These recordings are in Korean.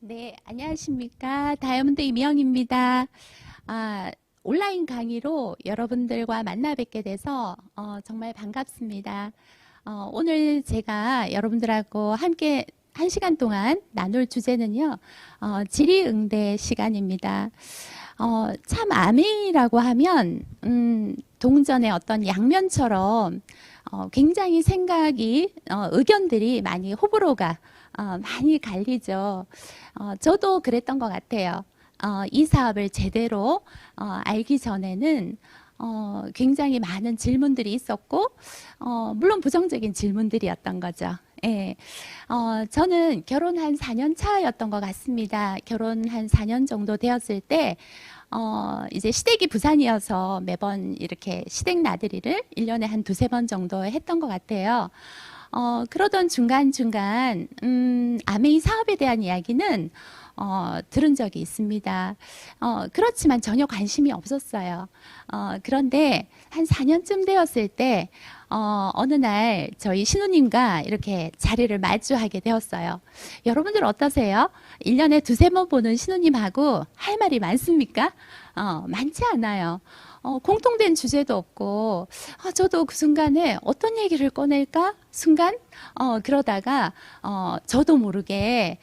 네, 안녕하십니까. 다이아몬드 이명입니다. 온라인 강의로 여러분들과 만나 뵙게 돼서 정말 반갑습니다. 오늘 제가 여러분들하고 함께 1시간 동안 나눌 주제는요, 질의응대 시간입니다. 참 아메이라고 하면, 동전의 어떤 양면처럼 굉장히 생각이, 의견들이 많이 호불호가 많이 갈리죠. 저도 그랬던 것 같아요. 이 사업을 제대로 알기 전에는 굉장히 많은 질문들이 있었고, 물론 부정적인 질문들이었던 거죠. 예. 저는 결혼한 4년 차였던 것 같습니다. 결혼한 4년 정도 되었을 때, 이제 시댁이 부산이어서 매번 이렇게 시댁 나들이를 1년에 한 두세 번 정도 했던 것 같아요. 그러던 중간중간, 아메이 사업에 대한 이야기는, 들은 적이 있습니다. 그렇지만 전혀 관심이 없었어요. 그런데 한 4년쯤 되었을 때, 어느 날 저희 신우님과 이렇게 자리를 마주하게 되었어요. 여러분들 어떠세요? 1년에 두세 번 보는 신우님하고 할 말이 많습니까? 많지 않아요. 공통된 주제도 없고, 저도 그 순간에 어떤 얘기를 꺼낼까? 순간, 그러다가, 저도 모르게,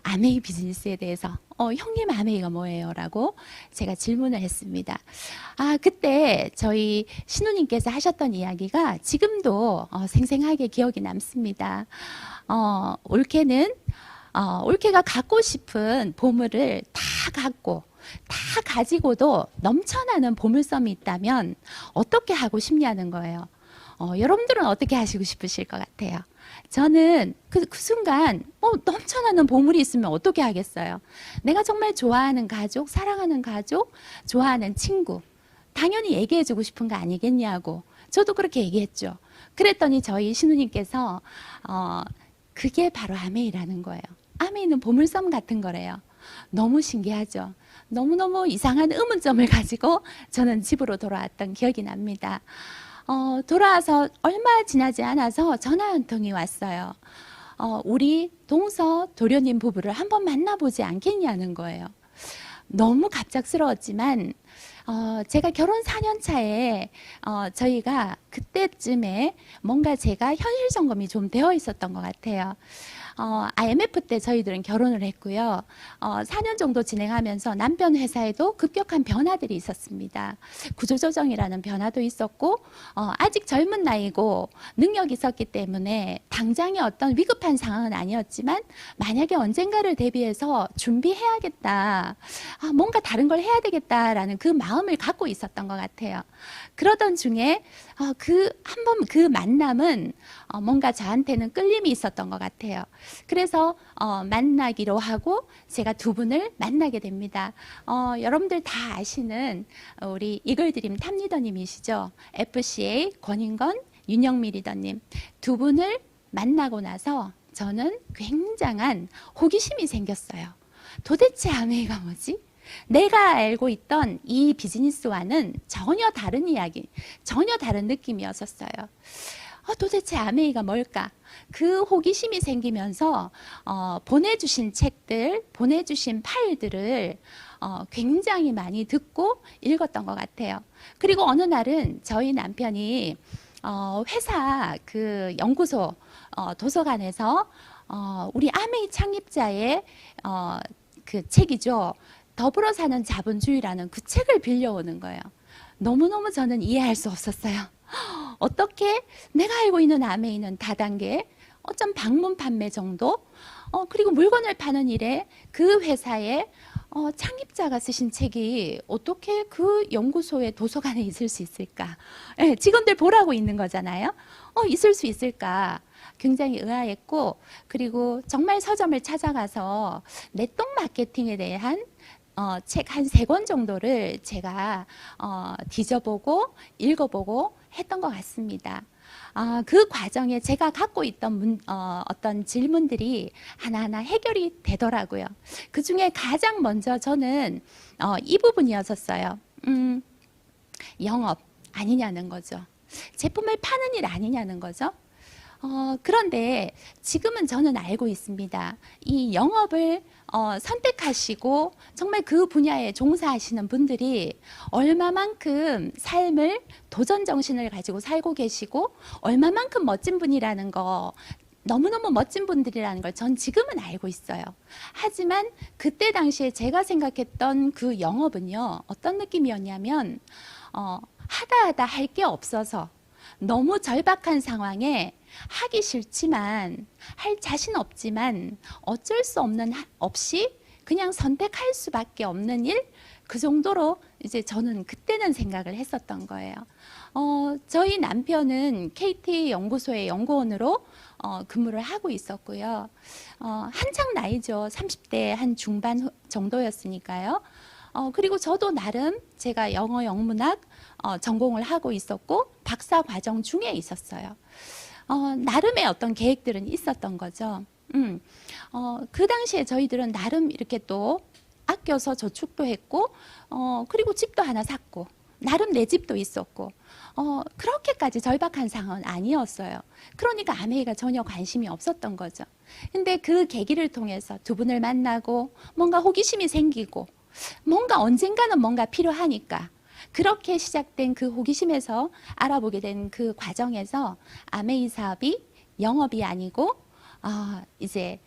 아메이 비즈니스에 대해서, 형님 아메이가 뭐예요? 라고 제가 질문을 했습니다. 그때 저희 신우님께서 하셨던 이야기가 지금도 생생하게 기억이 남습니다. 올케가 갖고 싶은 보물을 다 갖고, 다 가지고도 넘쳐나는 보물섬이 있다면 어떻게 하고 싶냐는 거예요. 여러분들은 어떻게 하시고 싶으실 것 같아요? 저는 그 순간 넘쳐나는 보물이 있으면 어떻게 하겠어요? 내가 정말 좋아하는 가족, 사랑하는 가족, 좋아하는 친구 당연히 얘기해주고 싶은 거 아니겠냐고 저도 그렇게 얘기했죠. 그랬더니 저희 신우님께서 그게 바로 아메이라는 거예요. 아메이는 보물섬 같은 거래요. 너무 신기하죠. 너무너무 이상한 의문점을 가지고 저는 집으로 돌아왔던 기억이 납니다. 돌아와서 얼마 지나지 않아서 전화 한 통이 왔어요. 우리 동서 도련님 부부를 한번 만나보지 않겠냐는 거예요. 너무 갑작스러웠지만 제가 결혼 4년 차에 저희가 그때쯤에 뭔가 제가 현실 점검이 좀 되어 있었던 것 같아요. IMF 때 저희들은 결혼을 했고요. 4년 정도 진행하면서 남편 회사에도 급격한 변화들이 있었습니다. 구조조정이라는 변화도 있었고, 아직 젊은 나이고 능력이 있었기 때문에 당장의 어떤 위급한 상황은 아니었지만, 만약에 언젠가를 대비해서 준비해야겠다, 뭔가 다른 걸 해야 되겠다라는 그 마음을 갖고 있었던 것 같아요. 그러던 중에 한번 그 만남은 뭔가 저한테는 끌림이 있었던 것 같아요. 그래서 만나기로 하고 제가 두 분을 만나게 됩니다. 여러분들 다 아시는 우리 이글드림 탑리더님이시죠. FCA 권인건, 윤영미 리더님 두 분을 만나고 나서 저는 굉장한 호기심이 생겼어요. 도대체 아메이가 뭐지? 내가 알고 있던 이 비즈니스와는 전혀 다른 이야기, 전혀 다른 느낌이었었어요. 도대체 아메이가 뭘까? 그 호기심이 생기면서 보내주신 책들, 보내주신 파일들을 굉장히 많이 듣고 읽었던 것 같아요. 그리고 어느 날은 저희 남편이 회사 그 연구소 도서관에서 우리 아메이 창립자의 그 책이죠. 더불어 사는 자본주의라는 그 책을 빌려오는 거예요. 너무너무 저는 이해할 수 없었어요. 어떻게 내가 알고 있는 아메이는 다단계, 어쩜 방문 판매 정도, 그리고 물건을 파는 일에 그 회사의 창립자가 쓰신 책이 어떻게 그 연구소의 도서관에 있을 수 있을까? 네, 직원들 보라고 있는 거잖아요. 있을 수 있을까? 굉장히 의아했고, 그리고 정말 서점을 찾아가서 내동 마케팅에 대한 책 한 세 권 정도를 제가 뒤져보고 읽어보고 했던 것 같습니다. 그 과정에 제가 갖고 있던 어떤 질문들이 하나하나 해결이 되더라고요. 그 중에 가장 먼저 저는 이 부분이었었어요. 영업 아니냐는 거죠. 제품을 파는 일 아니냐는 거죠. 그런데 지금은 저는 알고 있습니다. 이 영업을 선택하시고 정말 그 분야에 종사하시는 분들이 얼마만큼 삶을 도전 정신을 가지고 살고 계시고 얼마만큼 멋진 분이라는 거, 너무너무 멋진 분들이라는 걸 전 지금은 알고 있어요. 하지만 그때 당시에 제가 생각했던 그 영업은요, 어떤 느낌이었냐면 하다 할 게 없어서 너무 절박한 상황에 하기 싫지만 할 자신 없지만 어쩔 수 없이 그냥 선택할 수밖에 없는 일, 그 정도로 이제 저는 그때는 생각을 했었던 거예요. 저희 남편은 KT 연구소의 연구원으로 근무를 하고 있었고요. 한창 나이죠. 30대 한 중반 정도였으니까요. 그리고 저도 나름 제가 영어 영문학 전공을 하고 있었고 박사 과정 중에 있었어요. 나름의 어떤 계획들은 있었던 거죠. 그 당시에 저희들은 나름 이렇게 또 아껴서 저축도 했고, 그리고 집도 하나 샀고, 나름 내 집도 있었고, 그렇게까지 절박한 상황은 아니었어요. 그러니까 아메이가 전혀 관심이 없었던 거죠. 근데 그 계기를 통해서 두 분을 만나고, 뭔가 호기심이 생기고, 뭔가 언젠가는 뭔가 필요하니까, 그렇게 시작된 그 호기심에서 알아보게 된 그 과정에서 아메이 사업이 영업이 아니고 이제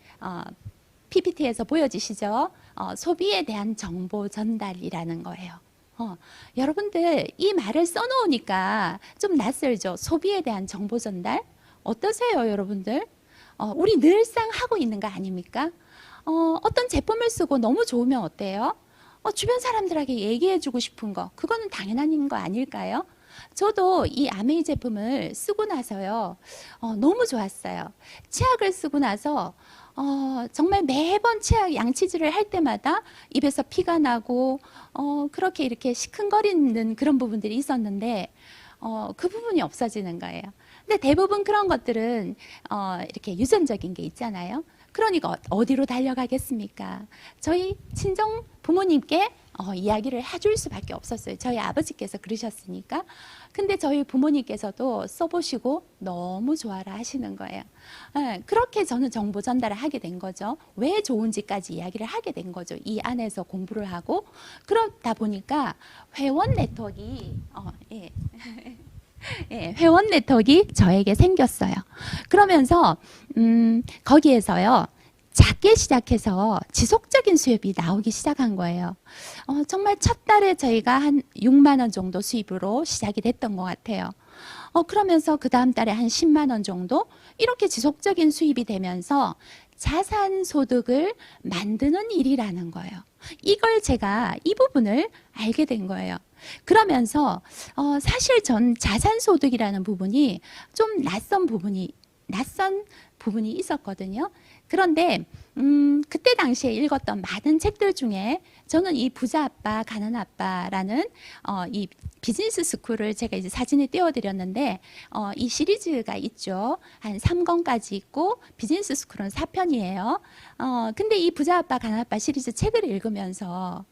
PPT에서 보여지시죠? 소비에 대한 정보 전달이라는 거예요. 여러분들 이 말을 써놓으니까 좀 낯설죠? 소비에 대한 정보 전달? 어떠세요, 여러분들? 우리 늘상 하고 있는 거 아닙니까? 어떤 제품을 쓰고 너무 좋으면 어때요? 주변 사람들에게 얘기해주고 싶은 거, 그거는 당연한 거 아닐까요? 저도 이 아메이 제품을 쓰고 나서요, 너무 좋았어요. 치약을 쓰고 나서 정말 매번 치약 양치질을 할 때마다 입에서 피가 나고 그렇게 이렇게 시큰거리는 그런 부분들이 있었는데 그 부분이 없어지는 거예요. 근데 대부분 그런 것들은 이렇게 유전적인 게 있잖아요. 그러니까 어디로 달려가겠습니까? 저희 친정 부모님께 이야기를 해줄 수밖에 없었어요. 저희 아버지께서 그러셨으니까. 근데 저희 부모님께서도 써보시고 너무 좋아라 하시는 거예요. 그렇게 저는 정보 전달을 하게 된 거죠. 왜 좋은지까지 이야기를 하게 된 거죠. 이 안에서 공부를 하고. 그러다 보니까 회원 네트워크가 회원 네트워크가 저에게 생겼어요. 그러면서 거기에서요, 작게 시작해서 지속적인 수입이 나오기 시작한 거예요. 정말 첫 달에 저희가 한 6만 원 정도 수입으로 시작이 됐던 것 같아요. 그러면서 그 다음 달에 한 10만 원 정도 이렇게 지속적인 수입이 되면서 자산 소득을 만드는 일이라는 거예요. 이걸 제가 이 부분을 알게 된 거예요. 그러면서 사실 전 자산 소득이라는 부분이 좀 낯선 부분이 있었거든요. 그런데 그때 당시에 읽었던 많은 책들 중에 저는 이 부자 아빠, 가난 아빠라는 이 비즈니스 스쿨을 제가 이제 사진에 띄워드렸는데 이 시리즈가 있죠. 한 3권까지 있고 비즈니스 스쿨은 4편이에요. 근데 이 부자 아빠, 가난 아빠 시리즈 책을 읽으면서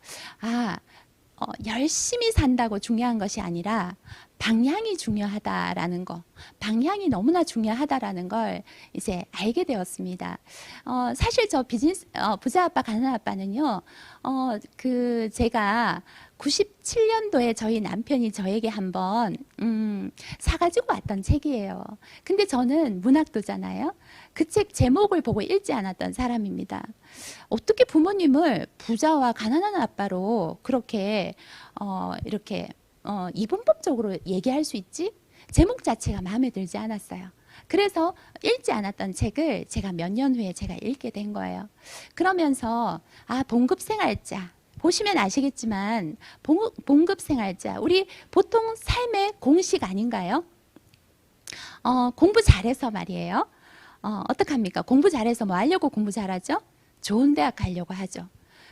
열심히 산다고 중요한 것이 아니라 방향이 중요하다라는 거, 방향이 너무나 중요하다라는 걸 이제 알게 되었습니다. 사실 저 부자 아빠, 가난 아빠는요, 제가 97년도에 저희 남편이 저에게 한번 사가지고 왔던 책이에요. 근데 저는 문학도잖아요. 그 책 제목을 보고 읽지 않았던 사람입니다. 어떻게 부모님을 부자와 가난한 아빠로 그렇게 이렇게 이분법적으로 얘기할 수 있지? 제목 자체가 마음에 들지 않았어요. 그래서 읽지 않았던 책을 제가 몇 년 후에 제가 읽게 된 거예요. 그러면서 봉급생활자, 보시면 아시겠지만 봉급생활자, 우리 보통 삶의 공식 아닌가요? 공부 잘해서 말이에요. 어떡합니까? 공부 잘해서 뭐 하려고 공부 잘하죠? 좋은 대학 가려고 하죠.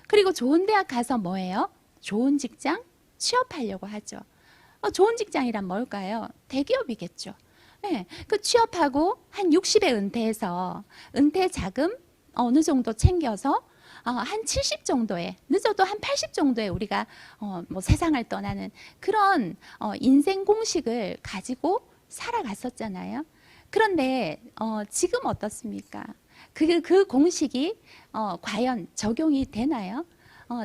그리고 좋은 대학 가서 뭐예요? 좋은 직장 취업하려고 하죠. 좋은 직장이란 뭘까요? 대기업이겠죠. 네, 그 취업하고 한 60에 은퇴해서 은퇴 자금 어느 정도 챙겨서 한 70 정도에, 늦어도 한 80 정도에 우리가 뭐 세상을 떠나는 그런 인생 공식을 가지고 살아갔었잖아요. 그런데 지금 어떻습니까? 그 공식이 과연 적용이 되나요?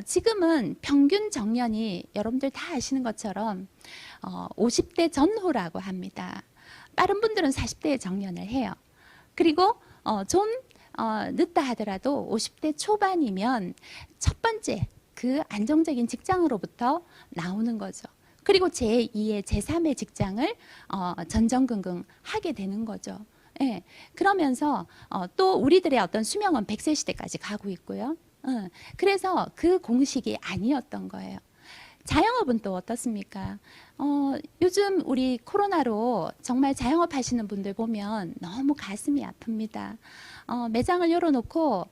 지금은 평균 정년이 여러분들 다 아시는 것처럼 50대 전후라고 합니다. 다른 분들은 40대에 정년을 해요. 그리고 좀 늦다 하더라도 50대 초반이면 첫 번째 그 안정적인 직장으로부터 나오는 거죠. 그리고 제2의 제3의 직장을 전전긍긍 하게 되는 거죠. 예, 그러면서 또 우리들의 어떤 수명은 100세 시대까지 가고 있고요. 그래서 그 공식이 아니었던 거예요. 자영업은 또 어떻습니까? 요즘 우리 코로나로 정말 자영업 하시는 분들 보면 너무 가슴이 아픕니다. 매장을 열어놓고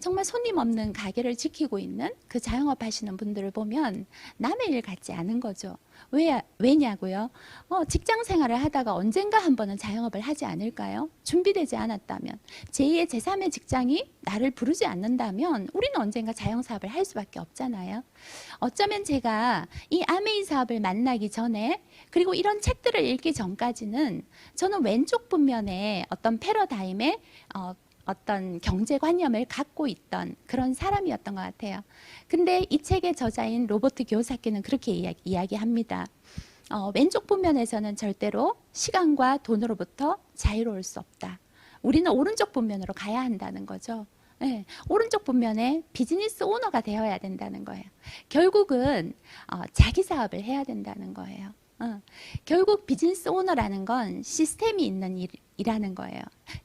정말 손님 없는 가게를 지키고 있는 그 자영업 하시는 분들을 보면 남의 일 같지 않은 거죠. 왜냐고요? 직장 생활을 하다가 언젠가 한 번은 자영업을 하지 않을까요? 준비되지 않았다면, 제2의 제3의 직장이 나를 부르지 않는다면 우리는 언젠가 자영사업을 할 수밖에 없잖아요. 어쩌면 제가 이 아메이 사업을 만나기 전에, 그리고 이런 책들을 읽기 전까지는 저는 왼쪽 분면에 어떤 패러다임의 어떤 경제관념을 갖고 있던 그런 사람이었던 것 같아요. 근데 이 책의 저자인 로버트 기요사키는 그렇게 이야기합니다. 왼쪽 분면에서는 절대로 시간과 돈으로부터 자유로울 수 없다. 우리는 오른쪽 분면으로 가야 한다는 거죠. 네, 오른쪽 분면에 비즈니스 오너가 되어야 된다는 거예요. 결국은 자기 사업을 해야 된다는 거예요. 결국 비즈니스 오너라는 건 시스템이 있는 일이라는 거예요.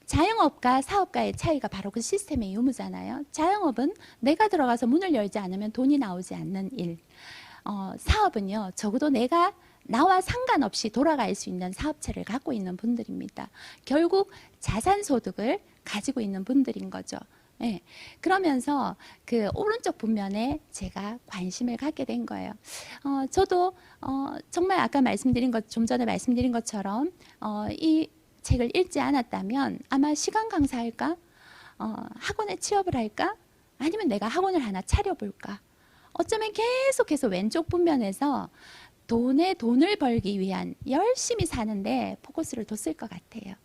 자영업과 사업가의 차이가 바로 그 시스템의 유무잖아요. 자영업은 내가 들어가서 문을 열지 않으면 돈이 나오지 않는 일. 사업은요, 적어도 내가 나와 상관없이 돌아갈 수 있는 사업체를 갖고 있는 분들입니다. 결국 자산소득을 가지고 있는 분들인 거죠. 네. 그러면서 그 오른쪽 분면에 제가 관심을 갖게 된 거예요. 저도 정말 아까 좀 전에 말씀드린 것처럼 이 책을 읽지 않았다면 아마 시간 강사할까? 학원에 취업을 할까? 아니면 내가 학원을 하나 차려볼까? 어쩌면 계속해서 왼쪽 분면에서 돈을 벌기 위한 열심히 사는데 포커스를 뒀을 것 같아요.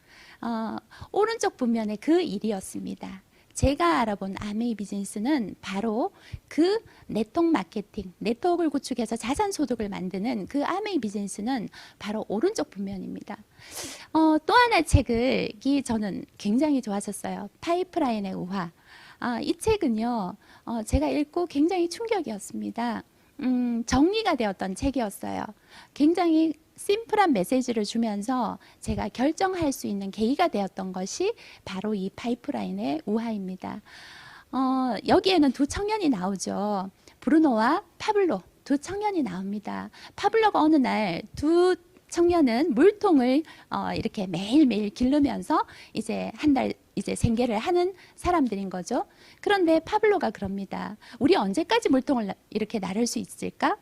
오른쪽 분면에 그 일이었습니다. 제가 알아본 아메이 비즈니스는 바로 그 네트워크 마케팅, 네트워크를 구축해서 자산 소득을 만드는 그 아메이 비즈니스는 바로 오른쪽 분면입니다. 또 하나의 책이 저는 굉장히 좋았었어요. 파이프라인의 우화. 이 책은요, 제가 읽고 굉장히 충격이었습니다. 정리가 되었던 책이었어요. 굉장히 심플한 메시지를 주면서 제가 결정할 수 있는 계기가 되었던 것이 바로 이 파이프라인의 우화입니다. 여기에는 두 청년이 나오죠. 브루노와 파블로, 두 청년이 나옵니다. 파블로가 어느 날 두 청년은 물통을 이렇게 매일매일 기르면서 이제 한 달 이제 생계를 하는 사람들인 거죠. 그런데 파블로가 그럽니다. 우리 언제까지 물통을 이렇게 나를 수 있을까?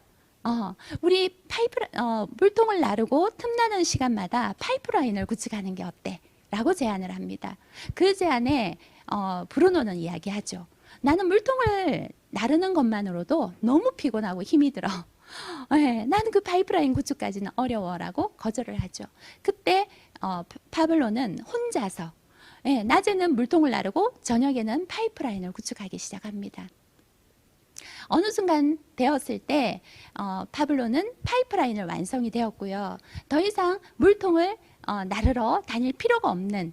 우리 물통을 나르고 틈나는 시간마다 파이프라인을 구축하는 게 어때? 라고 제안을 합니다. 그 제안에 브루노는 이야기하죠. 나는 물통을 나르는 것만으로도 너무 피곤하고 힘이 들어. 네, 나는 그 파이프라인 구축까지는 어려워라고 거절을 하죠. 그때 파블로는 혼자서 낮에는 물통을 나르고 저녁에는 파이프라인을 구축하기 시작합니다. 어느 순간 되었을 때 파블로는 파이프라인을 완성이 되었고요. 더 이상 물통을 나르러 다닐 필요가 없는,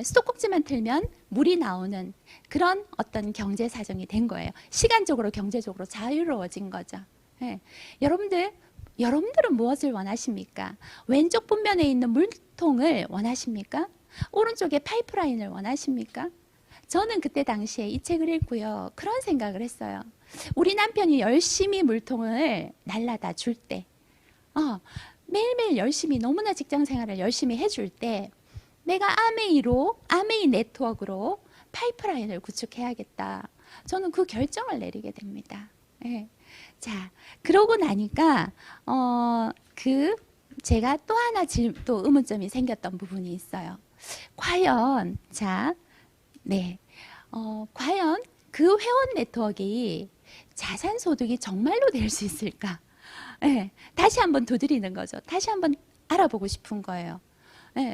수도꼭지만 틀면 물이 나오는 그런 어떤 경제 사정이 된 거예요. 시간적으로 경제적으로 자유로워진 거죠. 여러분들은 무엇을 원하십니까? 왼쪽 분면에 있는 물통을 원하십니까? 오른쪽에 파이프라인을 원하십니까? 저는 그때 당시에 이 책을 읽고요, 그런 생각을 했어요. 우리 남편이 열심히 물통을 날라다 줄 때, 매일매일 열심히 너무나 직장 생활을 열심히 해줄 때 내가 아메이 네트워크로 파이프라인을 구축해야겠다. 저는 그 결정을 내리게 됩니다. 자, 그러고 나니까 제가 또 하나 또 의문점이 생겼던 부분이 있어요. 과연 과연 그 회원 네트워크가 자산 소득이 정말로 될 수 있을까? 다시 한번 두드리는 거죠. 다시 한번 알아보고 싶은 거예요.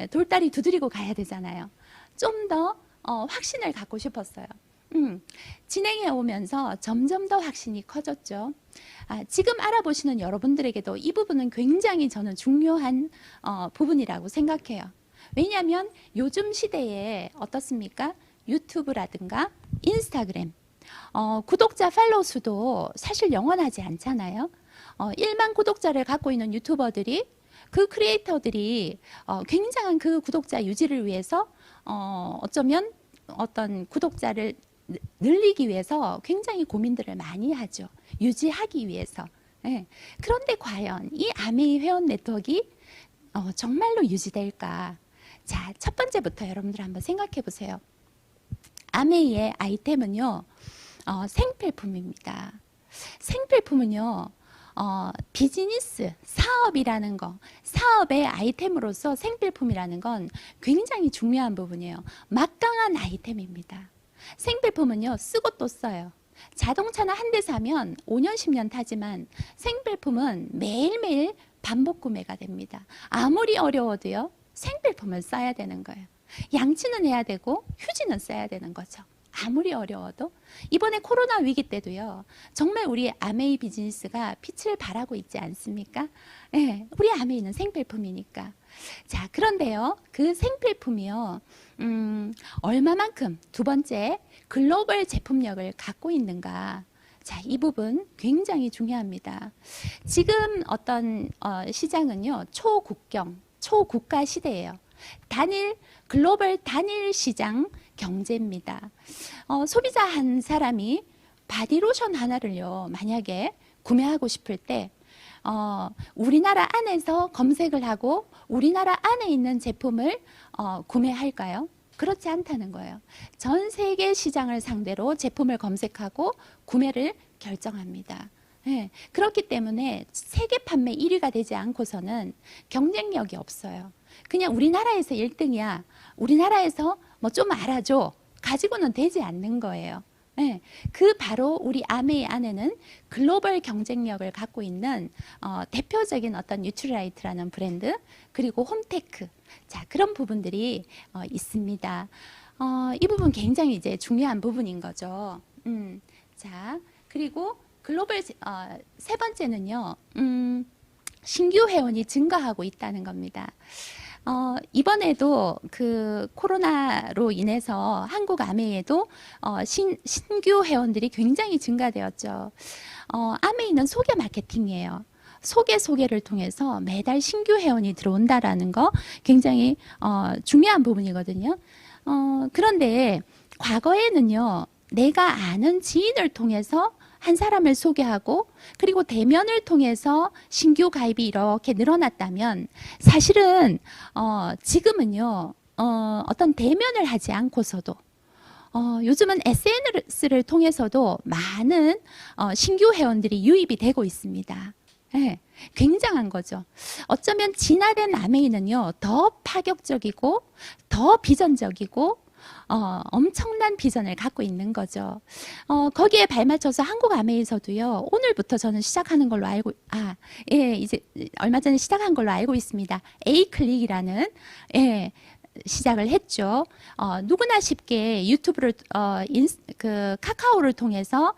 돌다리 두드리고 가야 되잖아요. 좀 더 확신을 갖고 싶었어요. 진행해 오면서 점점 더 확신이 커졌죠. 지금 알아보시는 여러분들에게도 이 부분은 굉장히 저는 중요한 부분이라고 생각해요. 왜냐하면 요즘 시대에 어떻습니까? 유튜브라든가 인스타그램, 구독자 팔로우 수도 사실 영원하지 않잖아요. 1만 구독자를 갖고 있는 유튜버들이, 그 크리에이터들이 굉장한 그 구독자 유지를 위해서 어쩌면 어떤 구독자를 늘리기 위해서 굉장히 고민들을 많이 하죠. 유지하기 위해서. 예. 그런데 과연 이 아메이 회원 네트워크가 정말로 유지될까? 자, 첫 번째부터 여러분들 한번 생각해 보세요. 아메이의 아이템은요, 생필품입니다. 생필품은요, 비즈니스, 사업이라는 거, 사업의 아이템으로서 생필품이라는 건 굉장히 중요한 부분이에요. 막강한 아이템입니다. 생필품은요, 쓰고 또 써요. 자동차는 한 대 사면 5년, 10년 타지만 생필품은 매일매일 반복 구매가 됩니다. 아무리 어려워도요, 생필품을 써야 되는 거예요. 양치는 해야 되고 휴지는 써야 되는 거죠. 아무리 어려워도. 이번에 코로나 위기 때도요, 정말 우리 아메이 비즈니스가 빛을 발하고 있지 않습니까? 네, 우리 아메이는 생필품이니까. 자, 그런데요, 그 생필품이요, 얼마만큼, 두 번째, 글로벌 제품력을 갖고 있는가. 자, 이 부분 굉장히 중요합니다. 지금 어떤 시장은요, 초국경, 초국가 시대예요. 글로벌 단일 시장 경제입니다. 소비자 한 사람이 바디로션 하나를요, 만약에 구매하고 싶을 때 우리나라 안에서 검색을 하고 우리나라 안에 있는 제품을 구매할까요? 그렇지 않다는 거예요. 전 세계 시장을 상대로 제품을 검색하고 구매를 결정합니다. 네, 그렇기 때문에 세계 판매 1위가 되지 않고서는 경쟁력이 없어요. 그냥 우리나라에서 1등이야. 우리나라에서 뭐 좀 알아줘. 가지고는 되지 않는 거예요. 네, 그 바로 우리 아메이 안에는 글로벌 경쟁력을 갖고 있는 대표적인 어떤 뉴트리라이트라는 브랜드, 그리고 홈테크, 자, 그런 부분들이 있습니다. 이 부분 굉장히 이제 중요한 부분인 거죠. 자, 그리고 글로벌 세 번째는요, 신규 회원이 증가하고 있다는 겁니다. 이번에도 그 코로나로 인해서 한국 아메이에도 신규 회원들이 굉장히 증가되었죠. 아메이는 소개 마케팅이에요. 소개를 통해서 매달 신규 회원이 들어온다라는 거 굉장히 중요한 부분이거든요. 그런데 과거에는요, 내가 아는 지인을 통해서 한 사람을 소개하고 그리고 대면을 통해서 신규 가입이 이렇게 늘어났다면, 사실은 지금은요, 어떤 대면을 하지 않고서도 요즘은 SNS를 통해서도 많은 신규 회원들이 유입이 되고 있습니다. 네, 굉장한 거죠. 어쩌면 진화된 아메이는요, 더 파격적이고 더 비전적이고 엄청난 비전을 갖고 있는 거죠. 거기에 발맞춰서 한국 아메이에서도요, 오늘부터 저는 시작하는 걸로 예, 이제 얼마 전에 시작한 걸로 알고 있습니다. 에이클릭이라는, 예, 시작을 했죠. 누구나 쉽게 유튜브를, 카카오를 통해서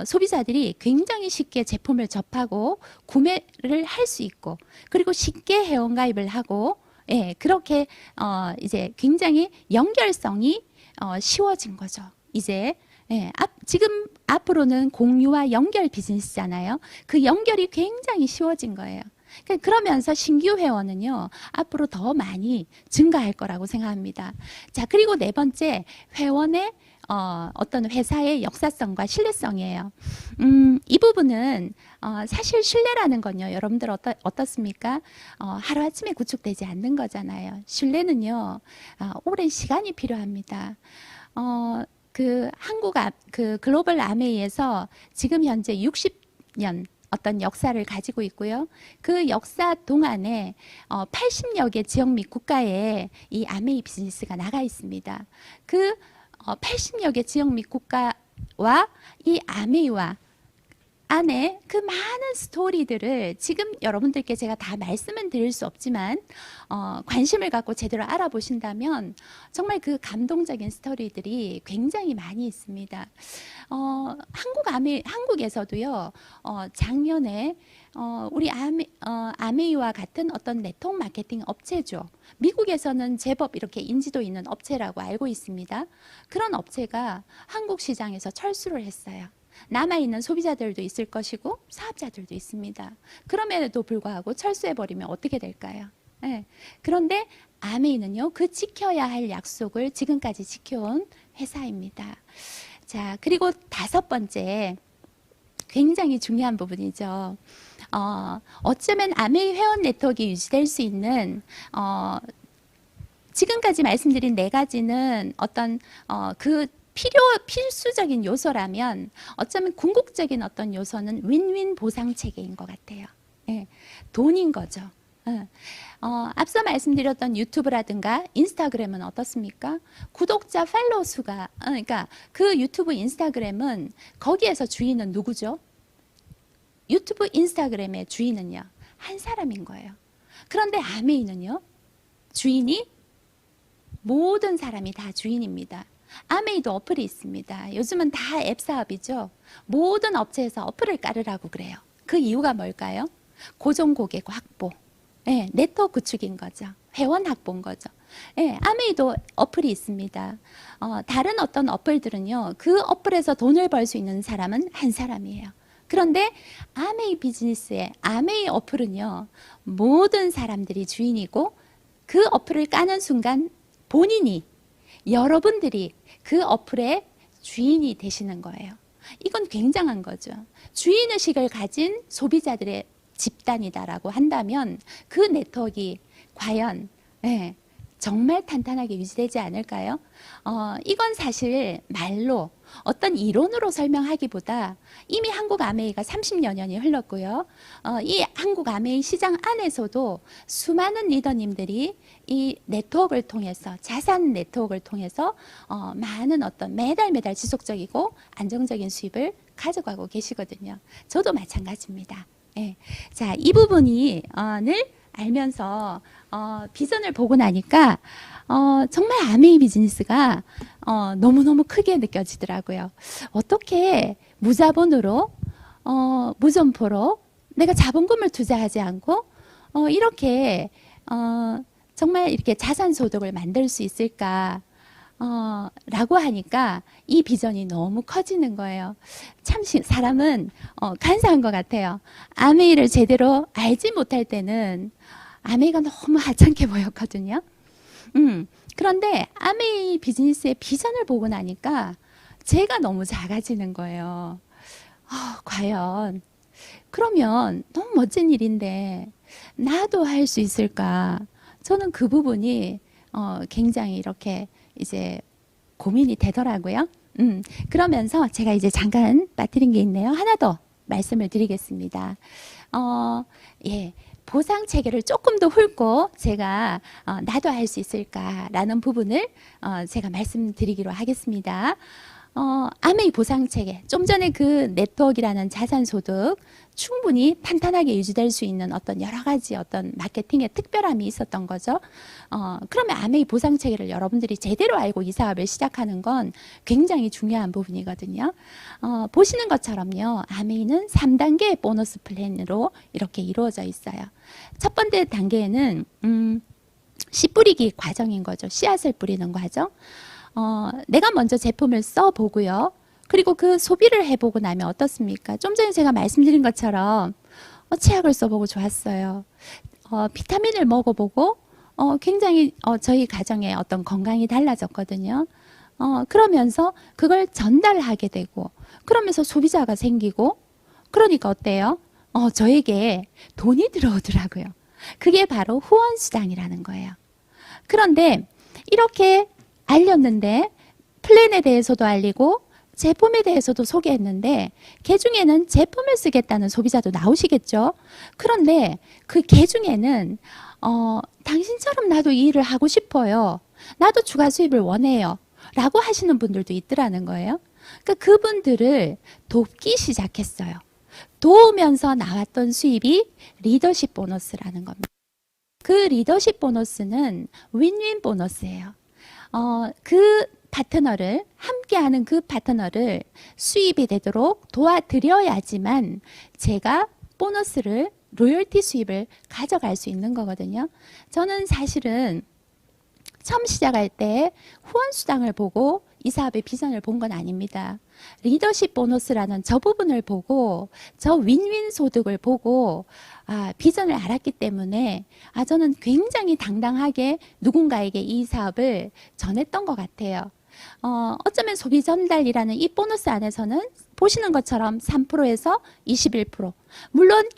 소비자들이 굉장히 쉽게 제품을 접하고 구매를 할 수 있고, 그리고 쉽게 회원가입을 하고, 예, 그렇게 이제 굉장히 연결성이 쉬워진 거죠. 이제 예, 지금 앞으로는 공유와 연결 비즈니스잖아요. 그 연결이 굉장히 쉬워진 거예요. 그러면서 신규 회원은요, 앞으로 더 많이 증가할 거라고 생각합니다. 자, 그리고 네 번째, 회원의 어떤 회사의 역사성과 신뢰성이에요. 이 부분은 사실 신뢰라는 건요, 여러분들 어떻습니까? 하루아침에 구축되지 않는 거잖아요. 신뢰는요, 오랜 시간이 필요합니다. 그 글로벌 아메이에서 지금 현재 60년 어떤 역사를 가지고 있고요. 그 역사 동안에 80여 개 지역 및 국가에 이 아메이 비즈니스가 나가 있습니다. 그 80여 개 지역 및 국가와 이 아메이와 안에 그 많은 스토리들을 지금 여러분들께 제가 다 말씀은 드릴 수 없지만 관심을 갖고 제대로 알아보신다면 정말 그 감동적인 스토리들이 굉장히 많이 있습니다. 한국에서도요, 작년에 우리 아메이와 같은 어떤 네트워크 마케팅 업체죠. 미국에서는 제법 이렇게 인지도 있는 업체라고 알고 있습니다. 그런 업체가 한국 시장에서 철수를 했어요. 남아있는 소비자들도 있을 것이고 사업자들도 있습니다. 그럼에도 불구하고 철수해버리면 어떻게 될까요? 네. 그런데 아메이는요, 그 지켜야 할 약속을 지금까지 지켜온 회사입니다. 자, 그리고 5번째, 굉장히 중요한 부분이죠. 어쩌면 아메이 회원 네트워크가 유지될 수 있는 지금까지 말씀드린 4가지는 어떤 그 필수적인 요소라면 어쩌면 궁극적인 어떤 요소는 윈윈 보상 체계인 것 같아요. 예, 돈인 거죠. 앞서 말씀드렸던 유튜브라든가 인스타그램은 어떻습니까? 구독자 팔로우 수가 그러니까 그 유튜브 인스타그램은 거기에서 주인은 누구죠? 유튜브 인스타그램의 주인은요, 한 사람인 거예요. 그런데 아메이는요, 주인이 모든 사람이 다 주인입니다. 아메이도 어플이 있습니다. 요즘은 다 앱 사업이죠. 모든 업체에서 어플을 깔으라고 그래요. 그 이유가 뭘까요? 고정 고객 확보, 네, 네트워크 구축인 거죠. 회원 확보인 거죠. 네, 아메이도 어플이 있습니다. 다른 어떤 어플들은요, 그 어플에서 돈을 벌 수 있는 사람은 한 사람이에요. 그런데 아메이 비즈니스의 아메이 어플은요, 모든 사람들이 주인이고 그 어플을 까는 순간 본인이, 여러분들이 그 어플의 주인이 되시는 거예요. 이건 굉장한 거죠. 주인의식을 가진 소비자들의 집단이다라고 한다면 그 네트워크가 과연 정말 탄탄하게 유지되지 않을까요? 이건 사실 말로 어떤 이론으로 설명하기보다 이미 한국 아메이가 30여 년이 흘렀고요. 이 한국 아메이 시장 안에서도 수많은 리더님들이 이 네트워크를 통해서, 자산 네트워크를 통해서 많은 어떤 매달 지속적이고 안정적인 수입을 가져가고 계시거든요. 저도 마찬가지입니다. 예. 자, 이 부분이 늘 알면서 비전을 보고 나니까 정말 아메이 비즈니스가 너무너무 크게 느껴지더라고요. 어떻게 무자본으로 무점포로 내가 자본금을 투자하지 않고 이렇게 정말 이렇게 자산 소득을 만들 수 있을까? 라고 하니까 이 비전이 너무 커지는 거예요. 참 사람은 간사한 것 같아요. 아메이를 제대로 알지 못할 때는 아메이가 너무 하찮게 보였거든요. 그런데 아메이 비즈니스의 비전을 보고 나니까 제가 너무 작아지는 거예요. 과연 그러면 너무 멋진 일인데 나도 할 수 있을까? 저는 그 부분이 굉장히 이렇게 이제 고민이 되더라고요. 그러면서 제가 이제 잠깐 빠뜨린 게 있네요. 하나 더 말씀을 드리겠습니다. 예, 보상 체계를 조금 더 훑고 제가 나도 할 수 있을까라는 부분을 제가 말씀드리기로 하겠습니다. 아메이 보상 체계, 좀 전에 그 네트워크라는 자산 소득 충분히 탄탄하게 유지될 수 있는 어떤 여러 가지 어떤 마케팅의 특별함이 있었던 거죠. 그러면 아메이 보상 체계를 여러분들이 제대로 알고 이 사업을 시작하는 건 굉장히 중요한 부분이거든요. 보시는 것처럼요, 아메이는 3단계의 보너스 플랜으로 이렇게 이루어져 있어요. 첫 번째 단계에는 씨 뿌리기 과정인 거죠. 씨앗을 뿌리는 과정. 내가 먼저 제품을 써보고요. 그리고 그 소비를 해보고 나면 어떻습니까? 좀 전에 제가 말씀드린 것처럼 치약을 써보고 좋았어요. 비타민을 먹어보고 굉장히 저희 가정의 어떤 건강이 달라졌거든요. 그러면서 그걸 전달하게 되고 그러면서 소비자가 생기고 그러니까 어때요? 저에게 돈이 들어오더라고요. 그게 바로 후원수당이라는 거예요. 그런데 이렇게 알렸는데 플랜에 대해서도 알리고 제품에 대해서도 소개했는데 개중에는 제품을 쓰겠다는 소비자도 나오시겠죠. 그런데 그 개중에는 당신처럼 나도 이 일을 하고 싶어요. 나도 추가 수입을 원해요. 라고 하시는 분들도 있더라는 거예요. 그러니까 그분들을 돕기 시작했어요. 도우면서 나왔던 수입이 리더십 보너스라는 겁니다. 그 리더십 보너스는 윈윈 보너스예요. 그 파트너를 함께하는 그 파트너를 수입이 되도록 도와드려야지만 제가 보너스를 로열티 수입을 가져갈 수 있는 거거든요. 저는 사실은 처음 시작할 때 후원수당을 보고 이 사업의 비전을 본 건 아닙니다. 리더십 보너스라는 저 부분을 보고 저 윈윈 소득을 보고 비전을 알았기 때문에 저는 굉장히 당당하게 누군가에게 이 사업을 전했던 것 같아요. 어쩌면 소비 전달이라는 이 보너스 안에서는 보시는 것처럼 3%에서 21%. 물론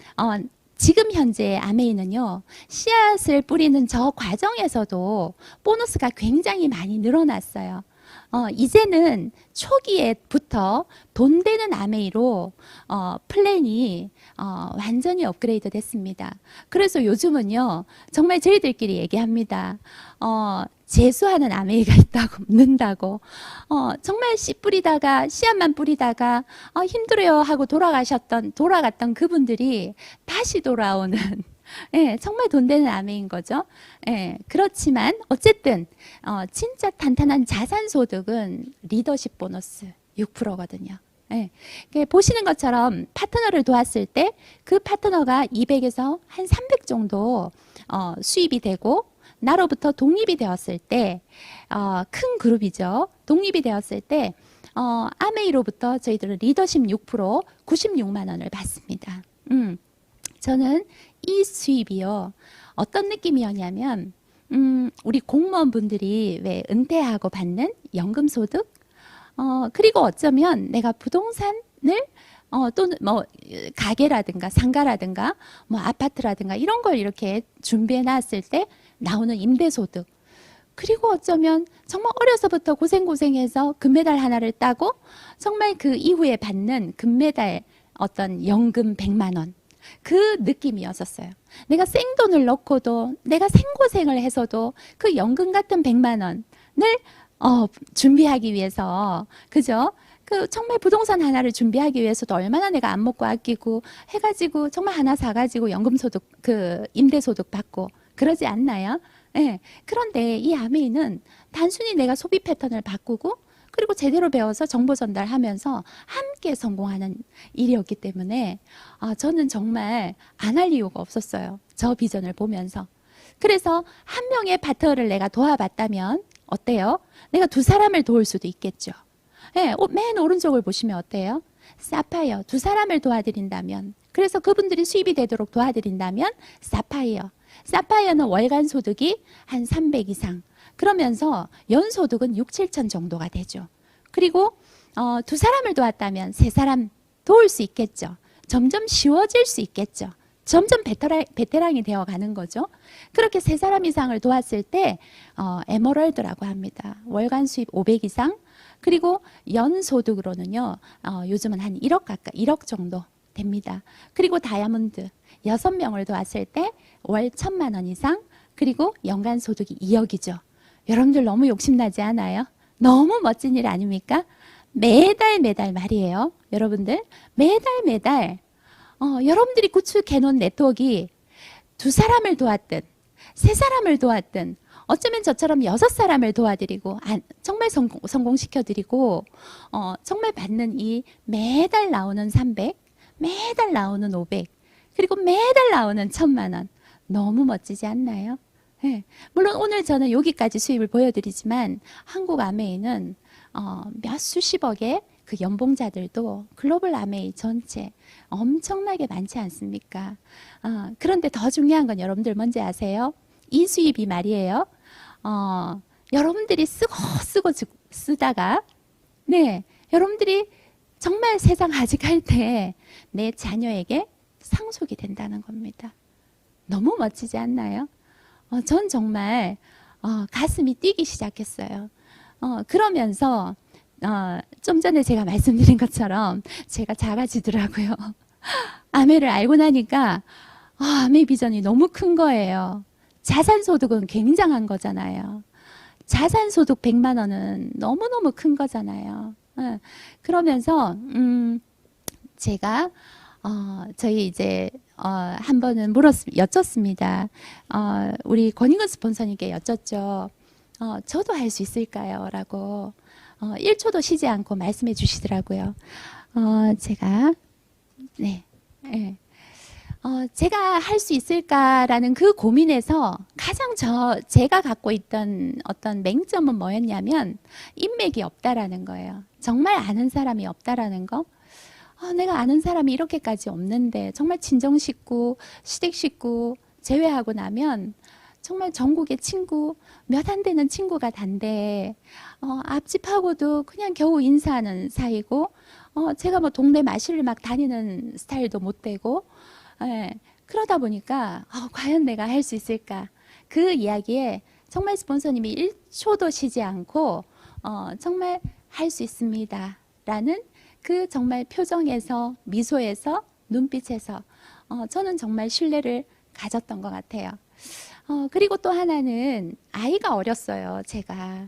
지금 현재 아메이는요, 씨앗을 뿌리는 저 과정에서도 보너스가 굉장히 많이 늘어났어요. 이제는 초기에부터 돈 되는 아메이로 플랜이 완전히 업그레이드 됐습니다. 그래서 요즘은요, 정말 저희들끼리 얘기합니다. 재수하는 아메이가 있다고, 는다고. 정말 씨 뿌리다가, 씨앗만 뿌리다가, 힘들어요 하고 돌아갔던 그분들이 다시 돌아오는, 예, 정말 돈 되는 아메인 거죠. 예, 그렇지만, 어쨌든, 진짜 탄탄한 자산 소득은 리더십 보너스 6%거든요. 예, 보시는 것처럼 파트너를 도왔을 때 그 파트너가 200에서 한 300 정도 수입이 되고, 나로부터 독립이 되었을 때, 큰 그룹이죠. 독립이 되었을 때, 아메이로부터 저희들은 리더십 6% 96만 원을 받습니다. 저는 이 수입이요. 어떤 느낌이었냐면, 우리 공무원분들이 왜 은퇴하고 받는 연금소득? 그리고 어쩌면 내가 부동산을 또는 뭐 가게라든가 상가라든가 뭐 아파트라든가 이런 걸 이렇게 준비해 놨을 때 나오는 임대소득. 그리고 어쩌면 정말 어려서부터 고생해서 금메달 하나를 따고 정말 그 이후에 받는 금메달 어떤 연금 100만 원. 그 느낌이었었어요. 내가 생돈을 넣고도 내가 생고생을 해서도 그 연금 같은 100만 원을 준비하기 위해서, 그죠? 그 정말 부동산 하나를 준비하기 위해서도 얼마나 내가 안 먹고 아끼고 해가지고 정말 하나 사가지고 연금소득, 그 임대소득 받고 그러지 않나요? 네. 그런데 이 아메이는 단순히 내가 소비 패턴을 바꾸고 그리고 제대로 배워서 정보 전달하면서 함께 성공하는 일이었기 때문에 저는 정말 안 할 이유가 없었어요. 저 비전을 보면서. 그래서 한 명의 파트너를 내가 도와봤다면 어때요? 내가 두 사람을 도울 수도 있겠죠. 네, 맨 오른쪽을 보시면 어때요? 사파이어, 두 사람을 도와드린다면, 그래서 그분들이 수입이 되도록 도와드린다면 사파이어. 사파이어는 월간 소득이 한 300 이상. 그러면서 연소득은 6, 7천 정도가 되죠. 그리고 두 사람을 도왔다면 세 사람 도울 수 있겠죠. 점점 쉬워질 수 있겠죠. 점점 베테랑이 되어가는 거죠. 그렇게 세 사람 이상을 도왔을 때 에메랄드라고 합니다. 월간 수입 500 이상. 그리고 연소득으로는요. 요즘은 한 1억 가까이, 1억 정도 됩니다. 그리고 다이아몬드 6명을 도왔을 때 월 1,000만 원 이상. 그리고 연간 소득이 2억이죠. 여러분들 너무 욕심나지 않아요? 너무 멋진 일 아닙니까? 매달 말이에요. 여러분들 매달 여러분들이 구축해 놓은 네트워크가 두 사람을 도왔든 세 사람을 도왔든 어쩌면 저처럼 6사람을 도와드리고 정말 성공시켜드리고 정말 받는 이 매달 나오는 300, 매달 나오는 500, 그리고 매달 나오는 1,000만 원. 너무 멋지지 않나요? 네. 물론 오늘 저는 여기까지 수입을 보여드리지만 한국 아메이는 몇 수십억의 그 연봉자들도 글로벌 아메이 전체 엄청나게 많지 않습니까? 그런데 더 중요한 건 여러분들 뭔지 아세요? 이 수입이 말이에요. 여러분들이 쓰고 쓰다가 네, 여러분들이 정말 세상 아직할 때 내 자녀에게 상속이 된다는 겁니다. 너무 멋지지 않나요? 전 정말 가슴이 뛰기 시작했어요. 그러면서 좀 전에 제가 말씀드린 것처럼 제가 작아지더라고요. 아메를 알고 나니까 아메 비전이 너무 큰 거예요. 자산소득은 굉장한 거잖아요. 자산소득 100만 원은 너무너무 큰 거잖아요. 그러면서 제가 저희 이제 한 번은 여쭙습니다. 우리 권익은 스폰서님께 여쭙죠. 저도 할 수 있을까요? 라고 1초도 쉬지 않고 말씀해 주시더라고요. 제가 네, 네. 제가 할 수 있을까라는 그 고민에서 가장 제가 갖고 있던 어떤 맹점은 뭐였냐면 인맥이 없다라는 거예요. 정말 아는 사람이 없다라는 거. 내가 아는 사람이 이렇게까지 없는데 정말 친정 식구, 시댁 식구 제외하고 나면 정말 전국의 친구 몇 안 되는 친구가 단데 앞집하고도 그냥 겨우 인사하는 사이고 제가 뭐 동네 마실을 막 다니는 스타일도 못 되고 예, 그러다 보니까 과연 내가 할 수 있을까 그 이야기에 정말 스폰서님이 1초도 쉬지 않고 정말 할 수 있습니다 라는 그 정말 표정에서 미소에서 눈빛에서 저는 정말 신뢰를 가졌던 것 같아요. 그리고 또 하나는 아이가 어렸어요. 제가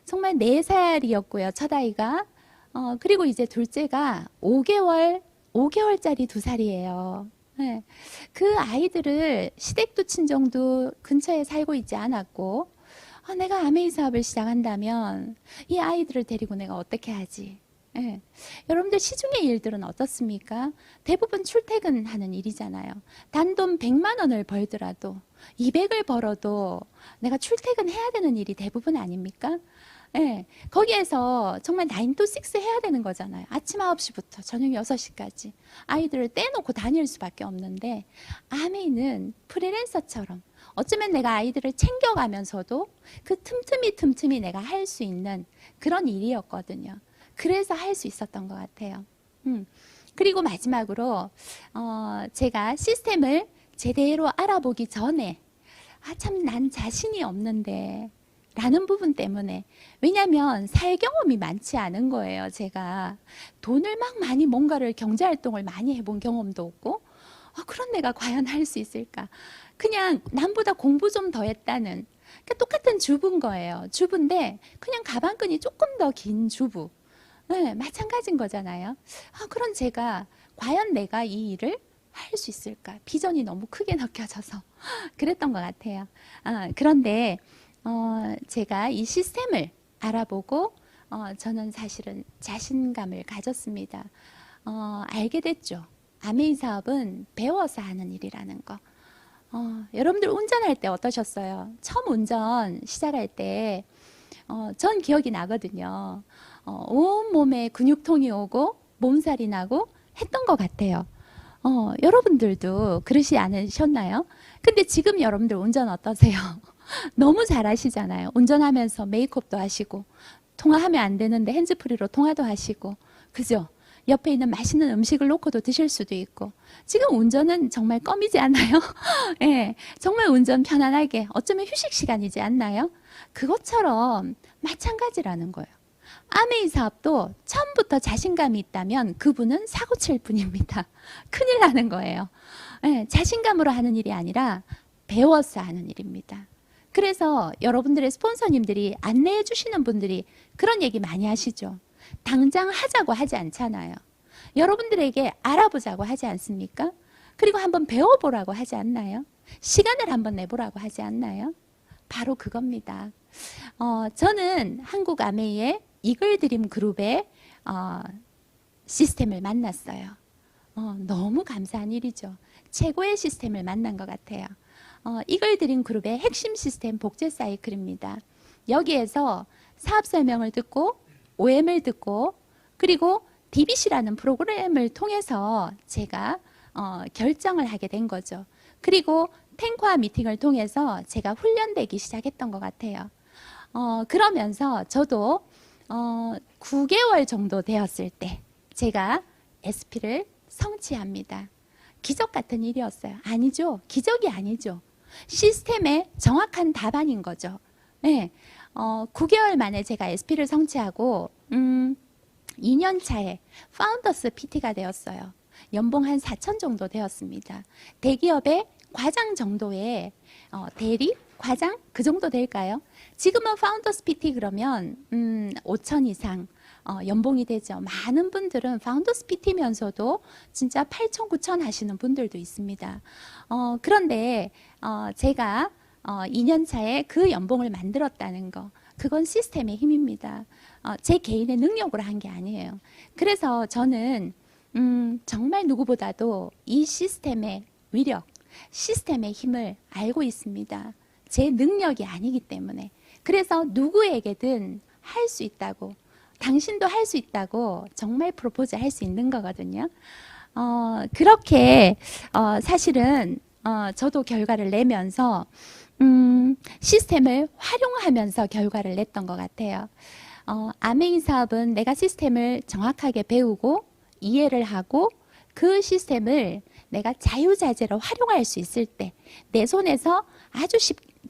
정말 4살이었고요. 첫 아이가 그리고 이제 둘째가 5개월짜리 2살이에요. 네. 그 아이들을 시댁도 친정도 근처에 살고 있지 않았고 내가 아메이 사업을 시작한다면 이 아이들을 데리고 내가 어떻게 하지? 예. 여러분들 시중의 일들은 어떻습니까? 대부분 출퇴근하는 일이잖아요. 단돈 100만 원을 벌더라도 200을 벌어도 내가 출퇴근해야 되는 일이 대부분 아닙니까? 예. 거기에서 정말 9 to 6 해야 되는 거잖아요. 아침 9시부터 저녁 6시까지 아이들을 떼놓고 다닐 수밖에 없는데 아메이는 프리랜서처럼 어쩌면 내가 아이들을 챙겨가면서도 그 틈틈이 내가 할 수 있는 그런 일이었거든요. 그래서 할 수 있었던 것 같아요. 그리고 마지막으로 제가 시스템을 제대로 알아보기 전에 참 난 자신이 없는데 라는 부분 때문에 왜냐하면 살 경험이 많지 않은 거예요. 제가 돈을 막 많이 뭔가를 경제활동을 많이 해본 경험도 없고 그런 내가 과연 할 수 있을까? 그냥 남보다 공부 좀 더 했다는 그러니까 똑같은 주부인 거예요. 주부인데 그냥 가방끈이 조금 더 긴 주부. 네, 마찬가지인 거잖아요. 그런 제가 과연 내가 이 일을 할 수 있을까? 비전이 너무 크게 느껴져서 그랬던 것 같아요. 그런데 제가 이 시스템을 알아보고 저는 사실은 자신감을 가졌습니다. 알게 됐죠. 아메이 사업은 배워서 하는 일이라는 거. 여러분들 운전할 때 어떠셨어요? 처음 운전 시작할 때 전 기억이 나거든요. 온몸에 근육통이 오고 몸살이 나고 했던 것 같아요. 여러분들도 그러시 않으셨나요? 근데 지금 여러분들 운전 어떠세요? 너무 잘하시잖아요. 운전하면서 메이크업도 하시고 통화하면 안 되는데 핸즈프리로 통화도 하시고 그죠? 옆에 있는 맛있는 음식을 놓고도 드실 수도 있고 지금 운전은 정말 껌이지 않나요? 예, 정말 운전 편안하게 어쩌면 휴식 시간이지 않나요? 그것처럼 마찬가지라는 거예요. 아메이 사업도 처음부터 자신감이 있다면 그분은 사고 칠 뿐입니다. 큰일 나는 거예요. 예, 자신감으로 하는 일이 아니라 배워서 하는 일입니다. 그래서 여러분들의 스폰서님들이 안내해 주시는 분들이 그런 얘기 많이 하시죠. 당장 하자고 하지 않잖아요. 여러분들에게 알아보자고 하지 않습니까? 그리고 한번 배워보라고 하지 않나요? 시간을 한번 내보라고 하지 않나요? 바로 그겁니다. 저는 한국 아메이의 이글드림 그룹의 시스템을 만났어요. 너무 감사한 일이죠. 최고의 시스템을 만난 것 같아요. 이글드림 그룹의 핵심 시스템 복제 사이클입니다. 여기에서 사업 설명을 듣고 OM을 듣고 그리고 DBC라는 프로그램을 통해서 제가 결정을 하게 된 거죠. 그리고 탱커와 미팅을 통해서 제가 훈련되기 시작했던 것 같아요. 그러면서 저도 9개월 정도 되었을 때 제가 SP를 성취합니다. 기적 같은 일이었어요. 아니죠. 기적이 아니죠. 시스템의 정확한 답안인 거죠. 네. 9개월 만에 제가 SP를 성취하고 2년 차에 파운더스 PT가 되었어요. 연봉 한 4천 정도 되었습니다. 대기업의 과장 정도의 대리 과장? 그 정도 될까요? 지금은 파운더스 PT 그러면 5천 이상 연봉이 되죠. 많은 분들은 파운더스 PT면서도 진짜 8천, 9천 하시는 분들도 있습니다. 그런데 제가 2년 차에 그 연봉을 만들었다는 거, 그건 시스템의 힘입니다. 제 개인의 능력으로 한 게 아니에요. 그래서 저는 정말 누구보다도 이 시스템의 위력, 시스템의 힘을 알고 있습니다. 제 능력이 아니기 때문에. 그래서 누구에게든 할 수 있다고, 당신도 할 수 있다고 정말 프로포즈 할 수 있는 거거든요. 그렇게 사실은 저도 결과를 내면서 시스템을 활용하면서 결과를 냈던 것 같아요. 아메인 사업은 내가 시스템을 정확하게 배우고 이해를 하고 그 시스템을 내가 자유자재로 활용할 수 있을 때, 내 손에서 아주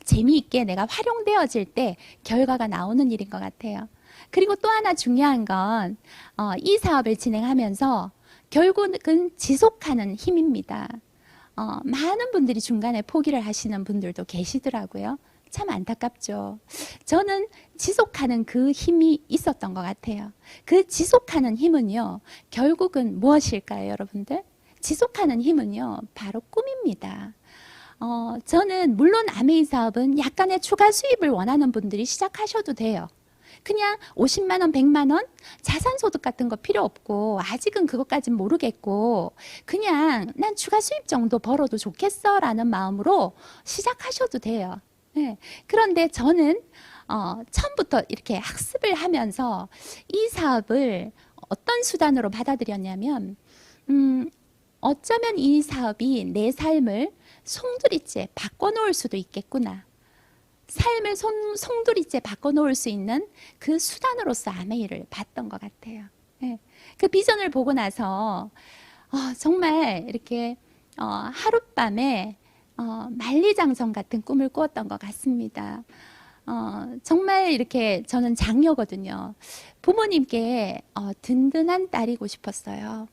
재미있게 내가 활용되어질 때 결과가 나오는 일인 것 같아요. 그리고 또 하나 중요한 건 이 사업을 진행하면서 결국은 지속하는 힘입니다. 많은 분들이 중간에 포기를 하시는 분들도 계시더라고요. 참 안타깝죠. 저는 지속하는 그 힘이 있었던 것 같아요. 그 지속하는 힘은요, 결국은 무엇일까요, 여러분들? 지속하는 힘은요, 바로 꿈입니다. 저는 물론 아메이 사업은 약간의 추가 수입을 원하는 분들이 시작하셔도 돼요. 그냥 50만 원, 100만 원 자산소득 같은 거 필요 없고, 아직은 그것까진 모르겠고, 그냥 난 추가 수입 정도 벌어도 좋겠어 라는 마음으로 시작하셔도 돼요. 네. 그런데 저는 처음부터 이렇게 학습을 하면서 이 사업을 어떤 수단으로 받아들였냐면, 어쩌면 이 사업이 내 삶을 송두리째 바꿔놓을 수도 있겠구나. 삶을 송두리째 바꿔놓을 수 있는 그 수단으로서 아메이를 봤던 것 같아요. 네. 그 비전을 보고 나서 정말 이렇게 하룻밤에 만리장성 같은 꿈을 꾸었던 것 같습니다. 정말 이렇게 저는 장녀거든요. 부모님께 든든한 딸이고 싶었어요.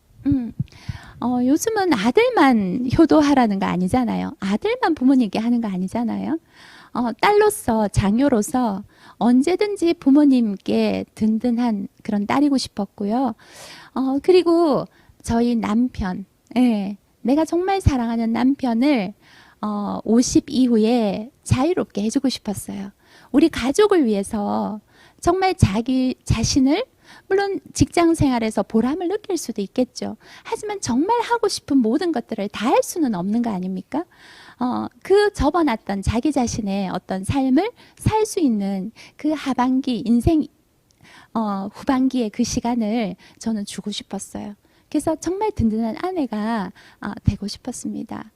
요즘은 아들만 효도하라는 거 아니잖아요. 아들만 부모님께 하는 거 아니잖아요. 딸로서, 장녀로서 언제든지 부모님께 든든한 그런 딸이고 싶었고요. 그리고 저희 남편, 예, 내가 정말 사랑하는 남편을 50 이후에 자유롭게 해주고 싶었어요. 우리 가족을 위해서 정말 자기 자신을, 물론 직장 생활에서 보람을 느낄 수도 있겠죠. 하지만 정말 하고 싶은 모든 것들을 다 할 수는 없는 거 아닙니까? 그 접어놨던 자기 자신의 어떤 삶을 살 수 있는 그 하반기, 인생 후반기의 그 시간을 저는 주고 싶었어요. 그래서 정말 든든한 아내가 되고 싶었습니다.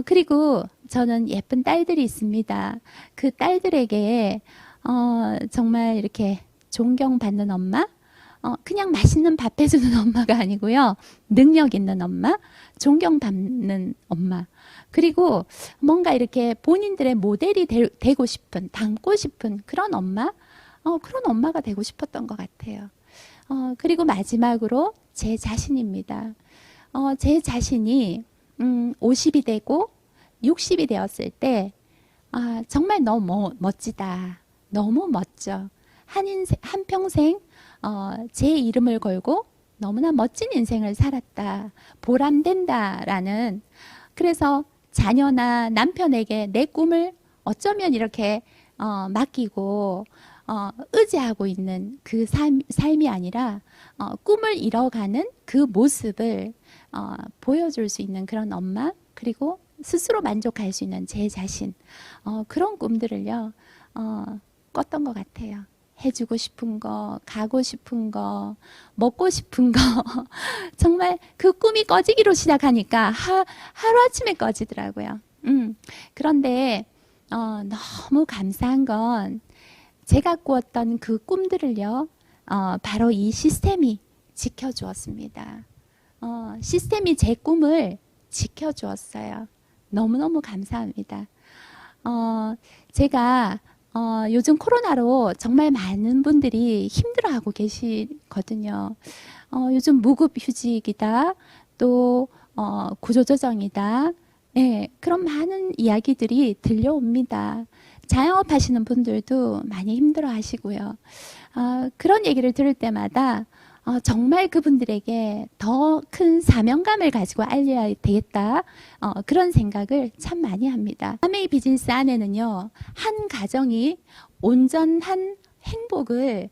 그리고 저는 예쁜 딸들이 있습니다. 그 딸들에게 정말 이렇게 존경받는 엄마, 그냥 맛있는 밥 해주는 엄마가 아니고요. 능력 있는 엄마, 존경받는 엄마. 그리고 뭔가 이렇게 본인들의 모델이 되고 싶은, 닮고 싶은 그런 엄마, 그런 엄마가 되고 싶었던 것 같아요. 그리고 마지막으로 제 자신입니다. 제 자신이 50이 되고 60이 되었을 때 정말 너무 멋지다. 너무 멋져. 한평생 제 이름을 걸고 너무나 멋진 인생을 살았다. 보람된다라는, 그래서 자녀나 남편에게 내 꿈을 어쩌면 이렇게 맡기고 의지하고 있는 그 삶이 아니라 꿈을 이뤄가는 그 모습을 보여줄 수 있는 그런 엄마, 그리고 스스로 만족할 수 있는 제 자신, 그런 꿈들을요 꿨던 것 같아요. 해주고 싶은 거, 가고 싶은 거, 먹고 싶은 거 정말 그 꿈이 꺼지기로 시작하니까 하루아침에 꺼지더라고요. 그런데 너무 감사한 건 제가 꾸었던 그 꿈들을요 바로 이 시스템이 지켜주었습니다. 시스템이 제 꿈을 지켜주었어요. 너무너무 감사합니다. 제가 요즘 코로나로 정말 많은 분들이 힘들어하고 계시거든요. 요즘 무급휴직이다, 또 구조조정이다, 네, 그런 많은 이야기들이 들려옵니다. 자영업 하시는 분들도 많이 힘들어 하시고요. 그런 얘기를 들을 때마다 정말 그분들에게 더 큰 사명감을 가지고 알려야 되겠다. 그런 생각을 참 많이 합니다. 아메이 비즈니스 안에는요, 한 가정이 온전한 행복을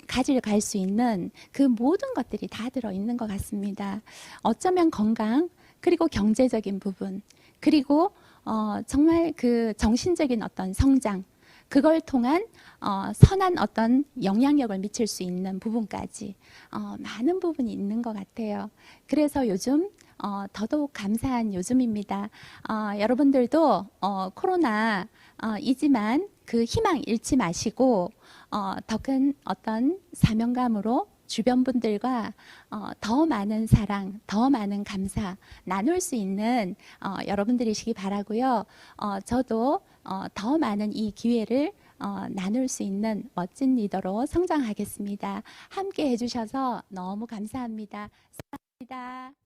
가져갈 수 있는 그 모든 것들이 다 들어있는 것 같습니다. 어쩌면 건강, 그리고 경제적인 부분, 그리고 정말 그 정신적인 어떤 성장, 그걸 통한 선한 어떤 영향력을 미칠 수 있는 부분까지 많은 부분이 있는 것 같아요. 그래서 요즘 더더욱 감사한 요즘입니다. 여러분들도 코로나이지만 그 희망 잃지 마시고 더 큰 어떤 사명감으로 주변 분들과 더 많은 사랑, 더 많은 감사 나눌 수 있는 여러분들이시기 바라고요. 저도 더 많은 이 기회를 나눌 수 있는 멋진 리더로 성장하겠습니다. 함께 해주셔서 너무 감사합니다. 사랑합니다.